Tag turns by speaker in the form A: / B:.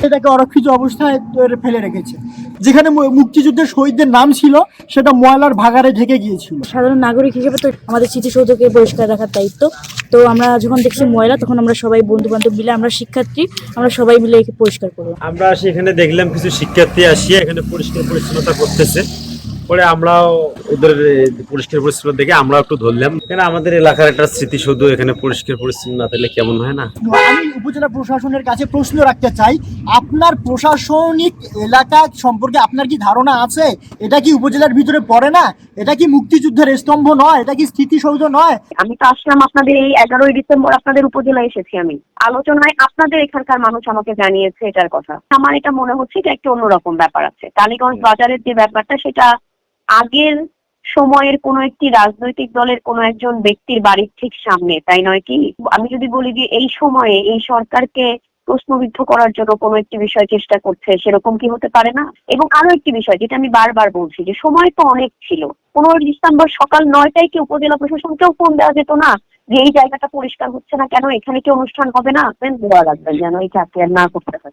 A: এটাকে অরক্ষিত অবস্থায় ফেলে রেখেছে। যেখানে মুক্তিযুদ্ধের শহীদদের নাম ছিল সেটা ময়লার ভাগাড়ে ঢেকে গিয়েছিল।
B: সাধারণ নাগরিক হিসেবে তো আমাদের স্মৃতিসৌধকে পরিষ্কার রাখার দায়িত্ব। তো আমরা যখন দেখছি ময়লা, তখন আমরা সবাই বন্ধু বান্ধব মিলে, আমরা শিক্ষার্থী, আমরা সবাই মিলে একে পরিষ্কার করবো।
C: আমরা সেখানে দেখলাম কিছু শিক্ষার্থী আসিয়া এখানে পরিষ্কার পরিচ্ছন্নতা করতেছে। পরে আমরাও ওদের পরিষ্কার পরিচ্ছন্ন দেখে আমরাও একটু ধরলাম, কেন আমাদের এলাকার একটা স্মৃতিসৌধ এখানে পরিষ্কার পরিচ্ছন্ন না থাকলে কেমন হয় না।
A: আমি উপজেলা প্রশাসনের কাছে প্রশ্ন রাখতে চাই, আপনার প্রশাসনিক এলাকা সম্পর্কে আপনার কি ধারণা আছে? এটা কি উপজেলার ভিতরে পড়ে না? এটা কি মুক্তিযুদ্ধের স্তম্ভ নয়? এটা কি স্মৃতিসৌধ নয়?
D: আমি তো আসলাম আপনাদের এই 11ই ডিসেম্বর, আপনাদের উপজেলায় এসেছি। আমি আলোচনায় আপনাদের এখানকার মানুষ আমাকে জানিয়েছে এটার কথা। আমার এটা মনে হচ্ছে এটা একটা অন্যরকম ব্যাপার আছে। টালিগঞ্জ বাজারের যে ব্যাপারটা, সেটা আগের সময়ের কোন একটি রাজনৈতিক দলের কোন একজন ব্যক্তির বাড়ির ঠিক সামনে, তাই নয় কি? আমি যদি বলি যে এই সময়ে এই সরকারকে প্রশ্নবিদ্ধ করার জন্য কোনো একটি বিষয় চেষ্টা করছে, সেরকম কি হতে পারে না? এবং আরো একটি বিষয় যেটা আমি বারবার বলছি, যে সময় তো অনেক ছিল। 15 ডিসেম্বর সকাল 9টায় কি উপজেলা প্রশাসনকেও ফোন দেওয়া যেত না যে এই জায়গাটা পরিষ্কার হচ্ছে না কেন, এখানে কি অনুষ্ঠান হবে না? দেওয়া রাখবেন যেন এই চাকরি আর না করতে হয়।